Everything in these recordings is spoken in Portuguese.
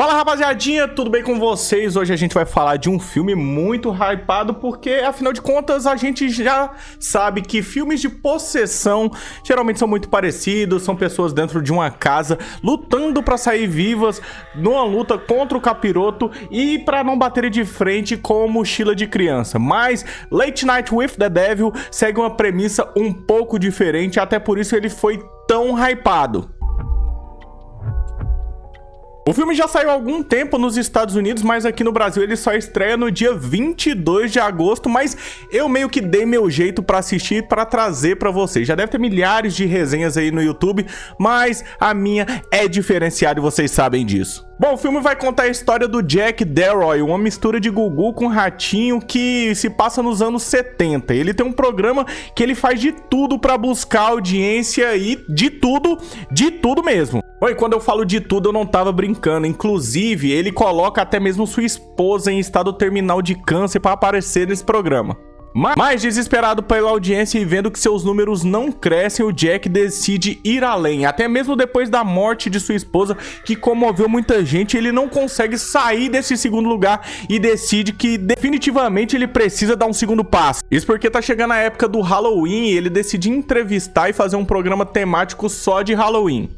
Fala rapaziadinha, tudo bem com vocês? Hoje a gente vai falar de um filme muito hypado porque, afinal de contas, a gente já sabe que filmes de possessão geralmente são muito parecidos, são pessoas dentro de uma casa lutando pra sair vivas numa luta contra o capiroto e pra não baterem de frente com mochila de criança. Mas Late Night with the Devil segue uma premissa um pouco diferente, até por isso ele foi tão hypado. O filme já saiu há algum tempo nos Estados Unidos, mas aqui no Brasil ele só estreia no dia 22 de agosto, mas eu meio que dei meu jeito pra assistir e pra trazer pra vocês. Já deve ter milhares de resenhas aí no YouTube, mas a minha é diferenciada e vocês sabem disso. Bom, o filme vai contar a história do Jack Delroy, uma mistura de Gugu com Ratinho que se passa nos anos 70. Ele tem um programa que ele faz de tudo pra buscar audiência e de tudo mesmo. Bom, e quando eu falo de tudo, eu não tava brincando. Inclusive, ele coloca até mesmo sua esposa em estado terminal de câncer para aparecer nesse programa. Mas desesperado pela audiência e vendo que seus números não crescem, o Jack decide ir além. Até mesmo depois da morte de sua esposa, que comoveu muita gente, ele não consegue sair desse segundo lugar e decide que definitivamente ele precisa dar um segundo passo. Isso porque tá chegando a época do Halloween e ele decide entrevistar e fazer um programa temático só de Halloween.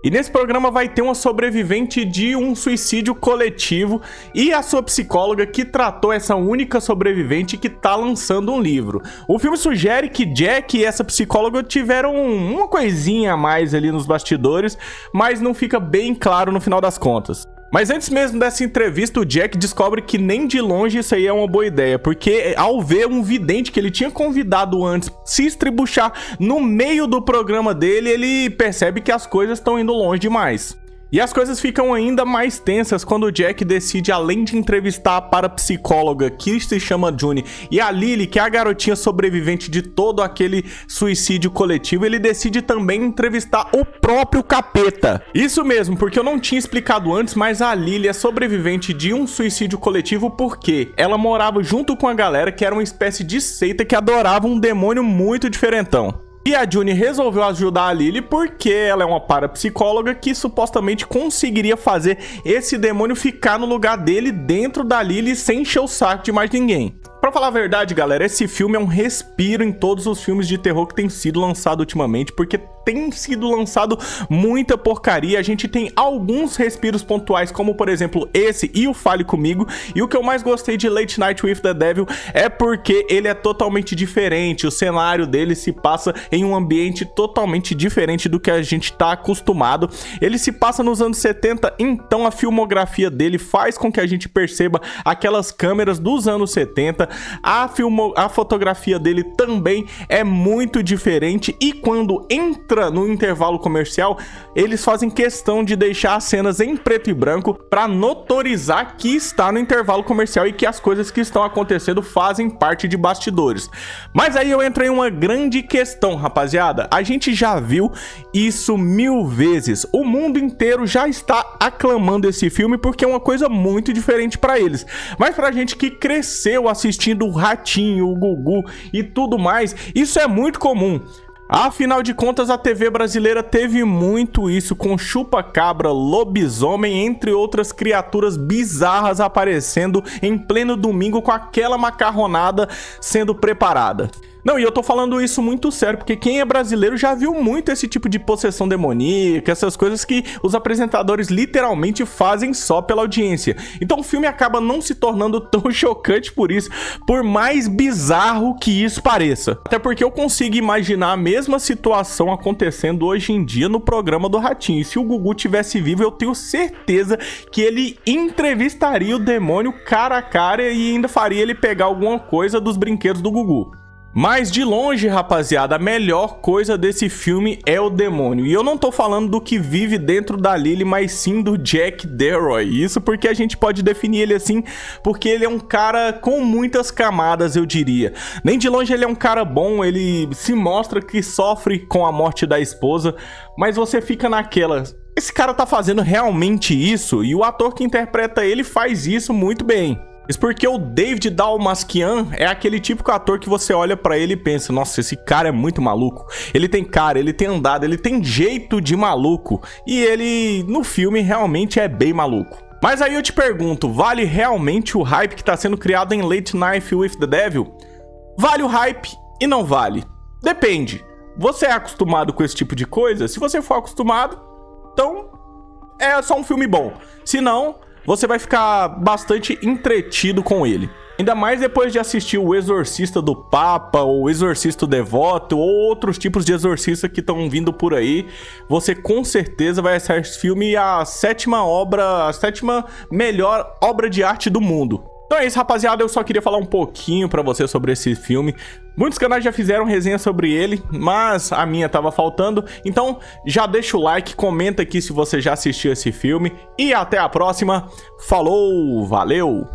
E nesse programa vai ter uma sobrevivente de um suicídio coletivo e a sua psicóloga que tratou essa única sobrevivente que tá lançando um livro. O filme sugere que Jack e essa psicóloga tiveram uma coisinha a mais ali nos bastidores, mas não fica bem claro no final das contas. Mas antes mesmo dessa entrevista, o Jack descobre que nem de longe isso aí é uma boa ideia, porque ao ver um vidente que ele tinha convidado antes se estribuchar no meio do programa dele, ele percebe que as coisas estão indo longe demais. E as coisas ficam ainda mais tensas quando o Jack decide, além de entrevistar a parapsicóloga que se chama June e a Lily, que é a garotinha sobrevivente de todo aquele suicídio coletivo, ele decide também entrevistar o próprio capeta. Isso mesmo, porque eu não tinha explicado antes, mas a Lily é sobrevivente de um suicídio coletivo porque ela morava junto com a galera que era uma espécie de seita que adorava um demônio muito diferentão. E a June resolveu ajudar a Lily porque ela é uma parapsicóloga que supostamente conseguiria fazer esse demônio ficar no lugar dele dentro da Lily sem encher o saco de mais ninguém. Pra falar a verdade, galera, esse filme é um respiro em todos os filmes de terror que tem sido lançado ultimamente, porque tem sido lançado muita porcaria. A gente tem alguns respiros pontuais, como por exemplo esse e o Fale Comigo, e o que eu mais gostei de Late Night with the Devil é porque ele é totalmente diferente, o cenário dele se passa em um ambiente totalmente diferente do que a gente tá acostumado. Ele se passa nos anos 70, então a filmografia dele faz com que a gente perceba aquelas câmeras dos anos 70. A fotografia dele também é muito diferente e quando entra no intervalo comercial, eles fazem questão de deixar as cenas em preto e branco para notorizar que está no intervalo comercial e que as coisas que estão acontecendo fazem parte de bastidores. Mas aí eu entro em uma grande questão, rapaziada. A gente já viu isso 1000 vezes. O mundo inteiro já está aclamando esse filme porque é uma coisa muito diferente para eles. Mas pra gente que cresceu assistindo o Ratinho, o Gugu e tudo mais, isso é muito comum. Afinal de contas, a TV brasileira teve muito isso com chupa-cabra, lobisomem, entre outras criaturas bizarras aparecendo em pleno domingo com aquela macarronada sendo preparada. Não, e eu tô falando isso muito sério, porque quem é brasileiro já viu muito esse tipo de possessão demoníaca, essas coisas que os apresentadores literalmente fazem só pela audiência. Então o filme acaba não se tornando tão chocante por isso, por mais bizarro que isso pareça. Até porque eu consigo imaginar a mesma situação acontecendo hoje em dia no programa do Ratinho. E se o Gugu tivesse vivo, eu tenho certeza que ele entrevistaria o demônio cara a cara e ainda faria ele pegar alguma coisa dos brinquedos do Gugu. Mas de longe, rapaziada, a melhor coisa desse filme é o demônio. E eu não tô falando do que vive dentro da Lily, mas sim do Jack Delroy. Isso porque a gente pode definir ele assim, porque ele é um cara com muitas camadas, eu diria. Nem de longe ele é um cara bom, ele se mostra que sofre com a morte da esposa, mas você fica naquela... Esse cara tá fazendo realmente isso? E o ator que interpreta ele faz isso muito bem. Isso porque o David Dastmalchian é aquele típico ator que você olha pra ele e pensa, nossa, esse cara é muito maluco. Ele tem cara, ele tem andada, ele tem jeito de maluco. E ele, no filme, realmente é bem maluco. Mas aí eu te pergunto, vale realmente o hype que tá sendo criado em Late Night with the Devil? Vale o hype e não vale. Depende. Você é acostumado com esse tipo de coisa? Se você for acostumado, então é só um filme bom. Se não, você vai ficar bastante entretido com ele. Ainda mais depois de assistir O Exorcista do Papa, ou O Exorcista Devoto, ou outros tipos de exorcista que estão vindo por aí. Você com certeza vai achar esse filme a sétima melhor obra de arte do mundo. Então é isso, rapaziada, eu só queria falar um pouquinho pra você sobre esse filme. Muitos canais já fizeram resenha sobre ele, mas a minha tava faltando. Então já deixa o like, comenta aqui se você já assistiu esse filme. E até a próxima. Falou, valeu!